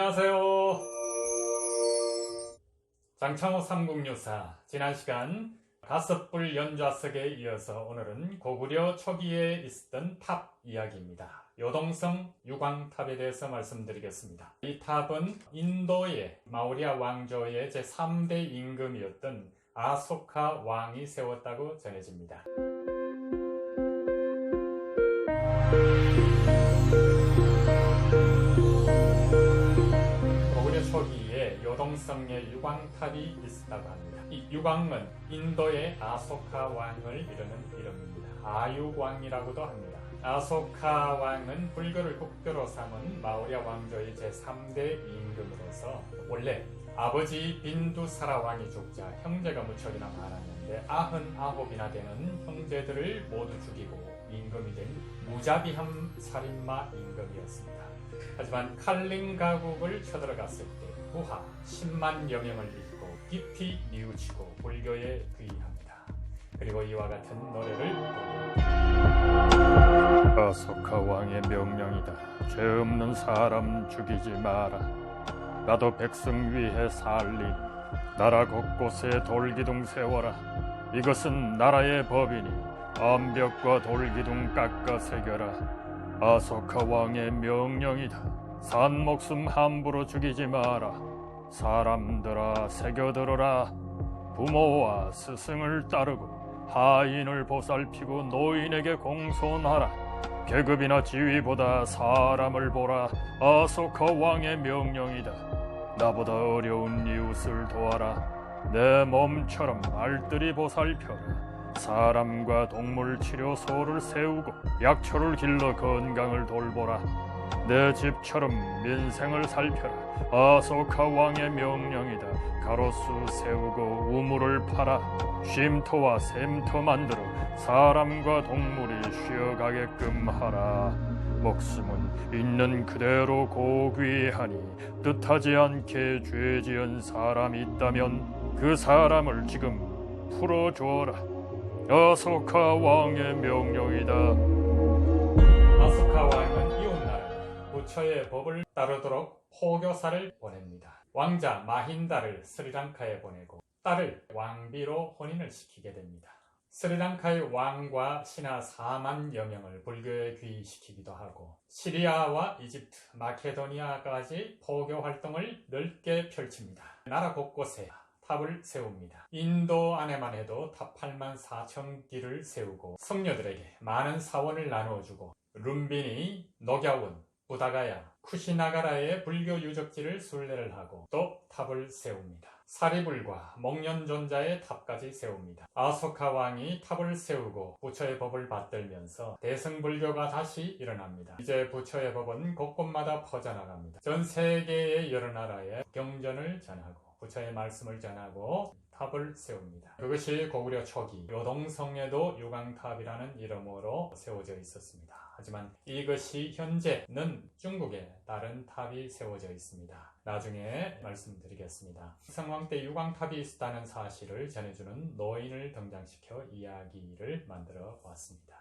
안녕하세요. 장창호 삼국유사. 지난 시간 가섭불 연좌석에 이어서 오늘은 고구려 초기에 있었던 탑 이야기입니다. 요동성 유광탑에 대해서 말씀드리겠습니다. 이 탑은 인도의 마우리아 왕조의 제3대 임금이었던 아소카 왕이 세웠다고 전해집니다. 고구려 초기에 요동성에 유광탑이 있었다고 합니다. 이 유광은 인도의 아소카 왕을 이르는 이름입니다. 아유왕이라고도 합니다. 아소카 왕은 불교를 국교로 삼은 마우리아 왕조의 제3대 임금으로서 원래 아버지 빈두사라 왕이 죽자 형제가 무척이나 많았는데 99이나 되는 형제들을 모두 죽이고 임금이 된 무자비함 살인마 임금이었습니다. 하지만 칼링가국을 쳐들어갔을 때 부하 10만여 명을 잃고 깊이 뉘우치고 불교에 귀의합니다. 그리고 이와 같은 노래를 부릅니다. 아소카 왕의 명령이다. 죄 없는 사람 죽이지 마라. 나도 백성 위해 살림. 나라 곳곳에 돌기둥 세워라. 이것은 나라의 법이니 암벽과 돌기둥 깎아 새겨라. 아소카 왕의 명령이다. 산 목숨 함부로 죽이지 마라. 사람들아 새겨들어라. 부모와 스승을 따르고 하인을 보살피고 노인에게 공손하라. 계급이나 지위보다 사람을 보라. 아소카 왕의 명령이다. 나보다 어려운 이웃을 도와라. 내 몸처럼 알뜰히 보살펴라. 사람과 동물 치료소를 세우고 약초를 길러 건강을 돌보라. 내 집처럼 민생을 살펴라. 아소카 왕의 명령이다. 가로수 세우고 우물을 파라. 쉼터와 샘터 만들어 사람과 동물이 쉬어가게끔 하라. 목숨은 있는 그대로 고귀하니 뜻하지 않게 죄 지은 사람이 있다면 그 사람을 지금 풀어주어라. 아소카 왕의 명령이다. 아소카 왕은 이웃나라 부처의 법을 따르도록 포교사를 보냅니다. 왕자 마힌다를 스리랑카에 보내고 딸을 왕비로 혼인을 시키게 됩니다. 스리랑카의 왕과 신하 4만여 명을 불교에 귀의시키기도 하고 시리아와 이집트, 마케도니아까지 포교 활동을 넓게 펼칩니다. 나라 곳곳에 탑을 세웁니다. 인도 안에만 해도 탑 8만 4천 기를 세우고 성녀들에게 많은 사원을 나누어주고 룸비니, 녹야원, 부다가야, 쿠시나가라의 불교 유적지를 순례를 하고 또 탑을 세웁니다. 사리불과 목련존자의 탑까지 세웁니다. 아소카 왕이 탑을 세우고 부처의 법을 받들면서 대승불교가 다시 일어납니다. 이제 부처의 법은 곳곳마다 퍼져나갑니다. 전 세계의 여러 나라에 경전을 전하고 부처의 말씀을 전하고 탑을 세웁니다. 그것이 고구려 초기 요동성에도 유광탑이라는 이름으로 세워져 있었습니다. 하지만 이것이 현재는 중국에 다른 탑이 세워져 있습니다. 나중에 말씀드리겠습니다. 성왕 때 유광탑이 있었다는 사실을 전해주는 노인을 등장시켜 이야기를 만들어 보았습니다.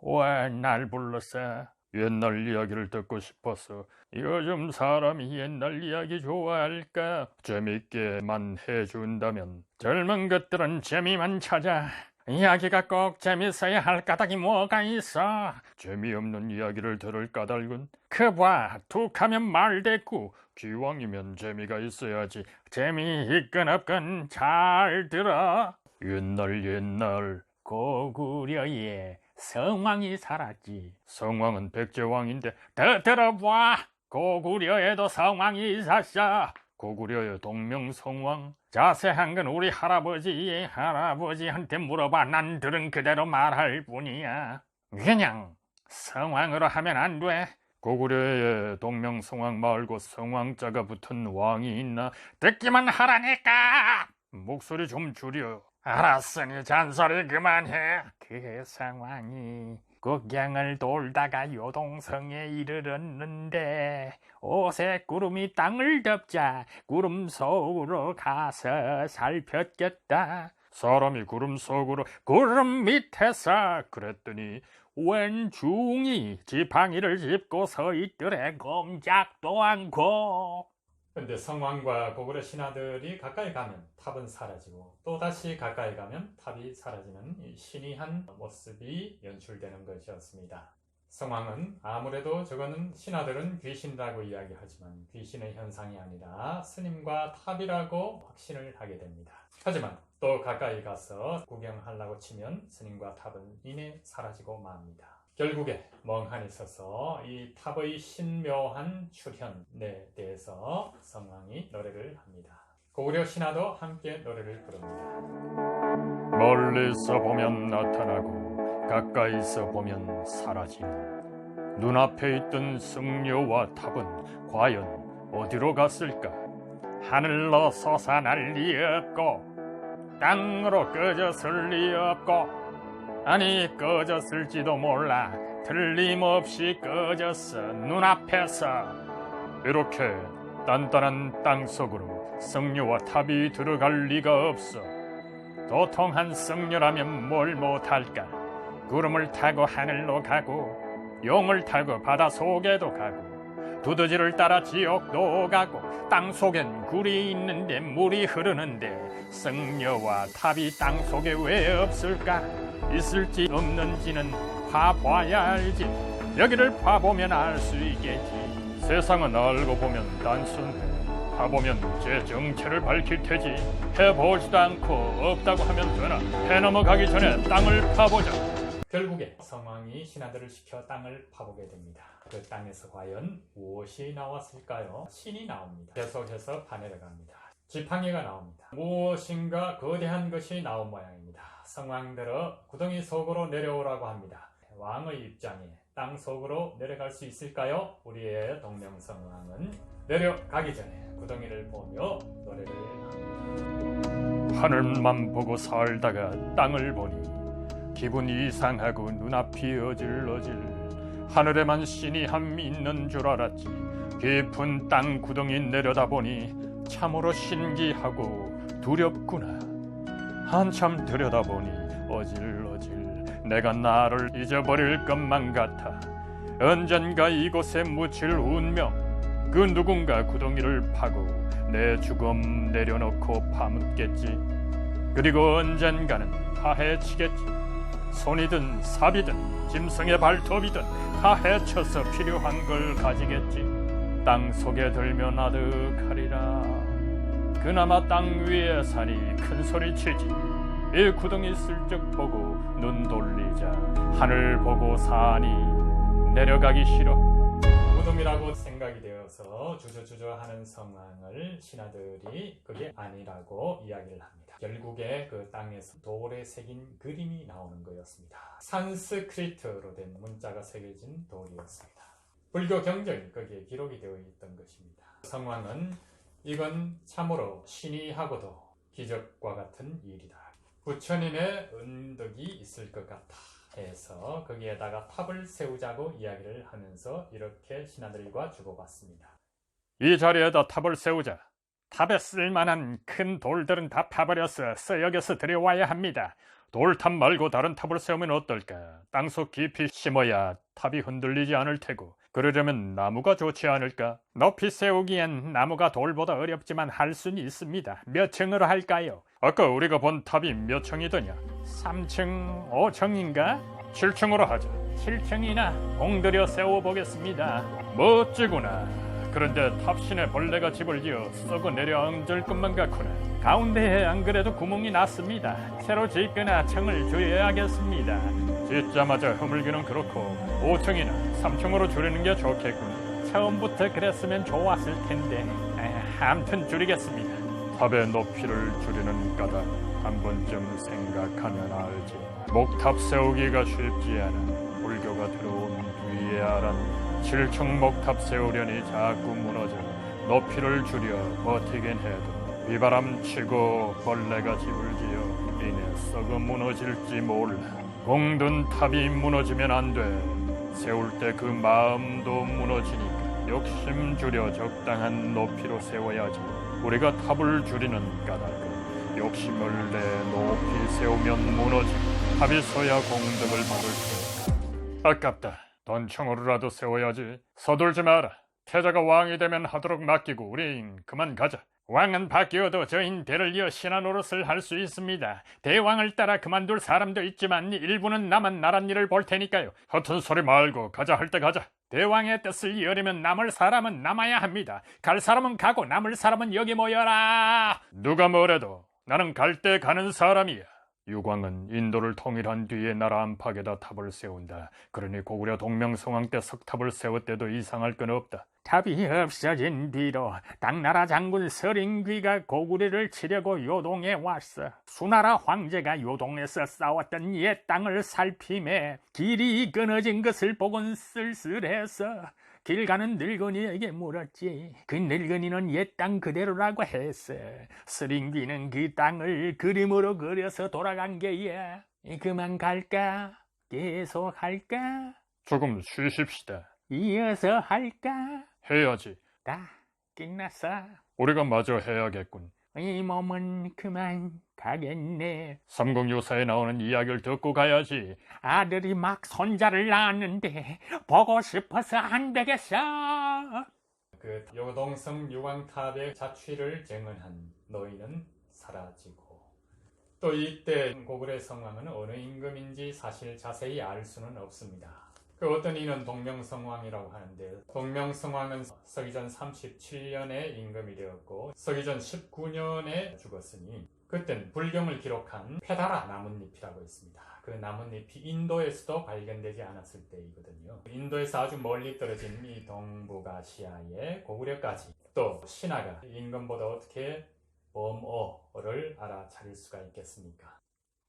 왜 날 불렀어? 옛날 이야기를 듣고 싶어서. 요즘 사람이 옛날 이야기 좋아할까? 재밌게만 해준다면. 젊은 것들은 재미만 찾아. 이야기가 꼭 재밌어야 할 까닭이 뭐가 있어? 재미없는 이야기를 들을 까닭은 그봐 툭하면 말대꾸. 기왕이면 재미가 있어야지. 재미있건 없건 잘 들어. 옛날 고구려에 성왕이 살았지. 성왕은 백제왕인데 더 들어봐. 고구려에도 성왕이 있었어. 고구려의 동명성왕. 자세한 건 우리 할아버지한테 물어봐. 난 들은 그대로 말할 뿐이야. 그냥 성왕으로 하면 안 돼. 고구려에 동명성왕 말고 성왕자가 붙은 왕이 있나? 듣기만 하라니까. 목소리 좀 줄여. 알았으니 잔소리 그만해. 그 성왕이 국경을 돌다가 요동성에 이르렀는데 오색 구름이 땅을 덮자 구름 속으로 가서 살폈겠다. 사람이 구름 속으로 구름 밑에서 그랬더니 웬 중이 지팡이를 짚고 서 있더래 꼼짝도 않고. 근데 성왕과 고구려 신하들이 가까이 가면 탑은 사라지고 또다시 가까이 가면 탑이 사라지는 이 신이한 모습이 연출되는 것이었습니다. 성왕은 아무래도 저거는 신하들은 귀신이라고 이야기하지만 귀신의 현상이 아니라 스님과 탑이라고 확신을 하게 됩니다. 하지만 또 가까이 가서 구경하려고 치면 스님과 탑은 이내 사라지고 맙니다. 결국에 멍하니 서서 이 탑의 신묘한 출현에 대해서 성왕이 노래를 합니다. 고구려 신하도 함께 노래를 부릅니다. 멀리서 보면 나타나고 가까이서 보면 사라지는 눈앞에 있던 승려와 탑은 과연 어디로 갔을까? 하늘로 솟아날 리 없고 땅으로 꺼졌을 리 없고, 아니 꺼졌을지도 몰라. 틀림없이 꺼졌어 눈앞에서. 이렇게 단단한 땅속으로 승려와 탑이 들어갈 리가 없어. 도통한 승려라면 뭘 못할까? 구름을 타고 하늘로 가고 용을 타고 바다 속에도 가고 두더지를 따라 지옥도 가고 땅속엔 굴이 있는데 물이 흐르는데 승려와 탑이 땅속에 왜 없을까? 있을지 없는지는 파봐야 알지. 여기를 파보면 알 수 있겠지. 세상은 알고 보면 단순해. 파보면 제 정체를 밝힐 테지. 해보지도 않고 없다고 하면 되나? 해 넘어가기 전에 땅을 파보자. 결국에 성왕이 신하들을 시켜 땅을 파보게 됩니다. 그 땅에서 과연 무엇이 나왔을까요? 신이 나옵니다. 계속해서 파내려갑니다. 지팡이가 나옵니다. 무엇인가 거대한 것이 나온 모양입니다. 성왕들어 구덩이 속으로 내려오라고 합니다. 왕의 입장에 땅 속으로 내려갈 수 있을까요? 우리의 동명성왕은 내려가기 전에 구덩이를 보며 노래를 합니다. 하늘만 보고 살다가 땅을 보니 기분 이상하고 눈앞이 어질어질. 하늘에만 신이 함이 있는 줄 알았지. 깊은 땅 구덩이 내려다보니 참으로 신기하고 두렵구나. 한참 들여다보니 어질어질. 내가 나를 잊어버릴 것만 같아. 언젠가 이곳에 묻힐 운명. 그 누군가 구덩이를 파고 내 죽음 내려놓고 파묻겠지. 그리고 언젠가는 파헤치겠지. 손이든 삽이든 짐승의 발톱이든 다 헤쳐서 필요한 걸 가지겠지. 땅 속에 들면 아득하리라. 그나마 땅 위에 산이 큰 소리 치지. 이 구덩이 슬쩍 보고 눈 돌리자. 하늘 보고 산이 내려가기 싫어. 구름이라고 생각이 되어서 주저주저하는 성왕을 신하들이 그게 아니라고 이야기를 합니다. 결국에 그 땅에서 돌에 새긴 그림이 나오는 거였습니다. 산스크리트로 된 문자가 새겨진 돌이었습니다. 불교 경전이 거기에 기록이 되어 있던 것입니다. 성왕은 이건 참으로 신이 하고도 기적과 같은 일이다. 부처님의 은덕이 있을 것 같아 해서 거기에다가 탑을 세우자고 이야기를 하면서 이렇게 신하들과 주고받습니다. 이 자리에다 탑을 세우자. 탑에 쓸만한 큰 돌들은 다 파버려서 쓰여겨서 들여와야 합니다. 돌탑 말고 다른 탑을 세우면 어떨까? 땅속 깊이 심어야 탑이 흔들리지 않을 테고. 그러려면 나무가 좋지 않을까? 높이 세우기엔 나무가 돌보다 어렵지만 할 수는 있습니다. 몇 층으로 할까요? 아까 우리가 본 탑이 몇 층이더냐? 3층, 5층인가? 7층으로 하자. 7층이나 공들여 세워보겠습니다. 멋지구나. 그런데 탑신에 벌레가 집을 지어 썩어 내려 엉질 것만 같구나. 가운데에 안 그래도 구멍이 났습니다. 새로 짓거나 층을 줄여야겠습니다. 짓자마자 허물기는 그렇고 5층이나 3층으로 줄이는 게 좋겠군. 처음부터 그랬으면 좋았을 텐데. 아무튼 줄이겠습니다. 탑의 높이를 줄이는 까닭 한 번쯤 생각하면 알지. 목탑 세우기가 쉽지 않아. 불교가 들어온 뒤에 알았네. 7층 목탑 세우려니 자꾸 무너져. 높이를 줄여 버티긴 해도 비바람 치고 벌레가 집을 지어 이내 썩어 무너질지 몰라. 공든 탑이 무너지면 안 돼. 세울 때 그 마음도 무너지니까 욕심 줄여 적당한 높이로 세워야지. 우리가 탑을 줄이는 까닭은 욕심을 내 높이 세우면 무너지고 탑이 서야 공덕을 받을 테니까. 아깝다. 돈청으로라도 세워야지. 서둘지 마라. 태자가 왕이 되면 하도록 맡기고 우린 그만 가자. 왕은 바뀌어도 저흰 대를 이어 신하 노릇을 할 수 있습니다. 대왕을 따라 그만둘 사람도 있지만 일부는 남은 나랏 일을 볼 테니까요. 허튼 소리 말고 가자 할 때 가자. 대왕의 뜻을 이으려면 남을 사람은 남아야 합니다. 갈 사람은 가고 남을 사람은 여기 모여라. 누가 뭐래도 나는 갈 때 가는 사람이야. 유광은 인도를 통일한 뒤에 나라 안팎에다 탑을 세운다. 그러니 고구려 동명성왕 때 석탑을 세웠대도 이상할 건 없다. 탑이 없어진 뒤로 당나라 장군 서린귀가 고구려를 치려고 요동에 왔어. 수나라 황제가 요동에서 싸웠던 옛 땅을 살피매 길이 끊어진 것을 보곤 쓸쓸해서 길 가는 늙은이에게 물었지. 그 늙은이는 옛 땅 그대로라고 했어. 서린귀는 그 땅을 그림으로 그려서 돌아간 게야. 그만 갈까? 계속 할까? 조금 쉬십시다. 이어서 할까? 해야지. 다 끝났어. 우리가 마저 해야겠군. 이 몸은 그만 가겠네. 삼국유사에 나오는 이야기를 듣고 가야지. 아들이 막 손자를 낳았는데 보고 싶어서 안 되겠어. 그 요동성 유광탑의 자취를 증언한 노인은 사라지고, 또 이때 고구려 성왕은 어느 임금인지 사실 자세히 알 수는 없습니다. 그 어떤 이는 동명성왕이라고 하는데, 동명성왕은 서기전 37년에 임금이 되었고 서기전 19년에 죽었으니 그땐 불경을 기록한 페다라 나뭇잎이라고 있습니다. 그 나뭇잎이 인도에서도 발견되지 않았을 때이거든요. 인도에서 아주 멀리 떨어진 이 동북아시아의 고구려까지, 또 신하가 임금보다 어떻게 범어를 알아차릴 수가 있겠습니까?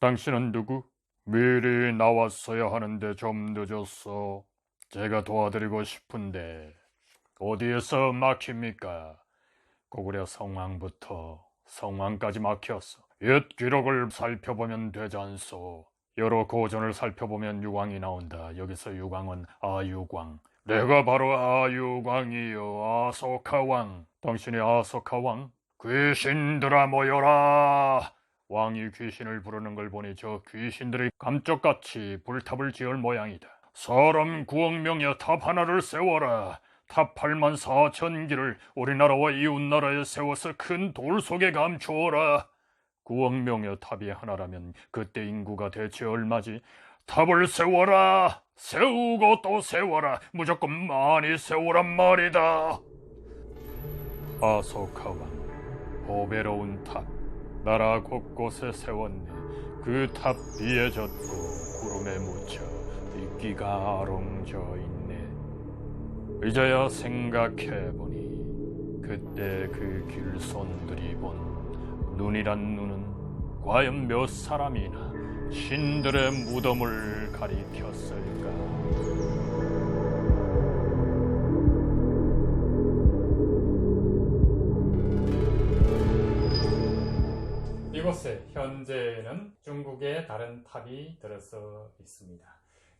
당신은 누구? 미리 나왔어야 하는데 좀 늦었어. 제가 도와드리고 싶은데 어디에서 막힙니까? 고구려 성왕부터 성왕까지 막혔어. 옛 기록을 살펴보면 되지 않소. 여러 고전을 살펴보면 유광이 나온다. 여기서 유광은 아유광. 내가 바로 아유광이요, 아소카왕. 당신이 아소카왕? 귀신들아 모여라. 왕이 귀신을 부르는 걸 보니 저 귀신들이 감쪽같이 불탑을 지을 모양이다. 사람 9억 명의 탑 하나를 세워라. 탑 8만 4천 기를 우리나라와 이웃나라에 세워서 큰 돌 속에 감추어라. 9억 명의 탑이 하나라면 그때 인구가 대체 얼마지? 탑을 세워라. 세우고 또 세워라. 무조건 많이 세우란 말이다. 아소카왕, 보배로운 탑 나라 곳곳에 세웠네. 그 탑 비에 젖고 구름에 묻혀 이끼가 아롱져 있네. 이제야 생각해보니 그때 그 길손들이 본 눈이란 눈은 과연 몇 사람이나 신들의 무덤을 가리켰을까? 이곳에 현재는 중국의 다른 탑이 들어서 있습니다.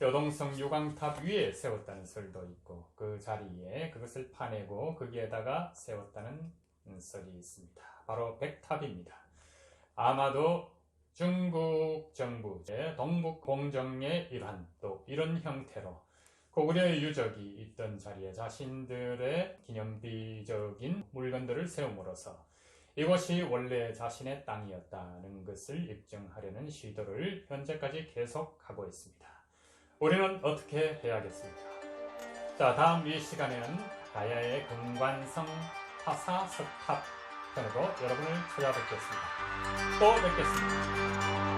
요동성 유광탑 위에 세웠다는 설도 있고, 그 자리에 그것을 파내고 거기에다가 세웠다는 설이 있습니다. 바로 백탑입니다. 아마도 중국 정부의 동북 공정의 일환, 또 이런 형태로 고구려의 유적이 있던 자리에 자신들의 기념비적인 물건들을 세움으로써 이곳이 원래 자신의 땅이었다는 것을 입증하려는 시도를 현재까지 계속하고 있습니다. 우리는 어떻게 해야겠습니까? 자, 다음 이 시간에는 가야의 금관성 화사석탑 편으로 여러분을 찾아뵙겠습니다. 또 뵙겠습니다.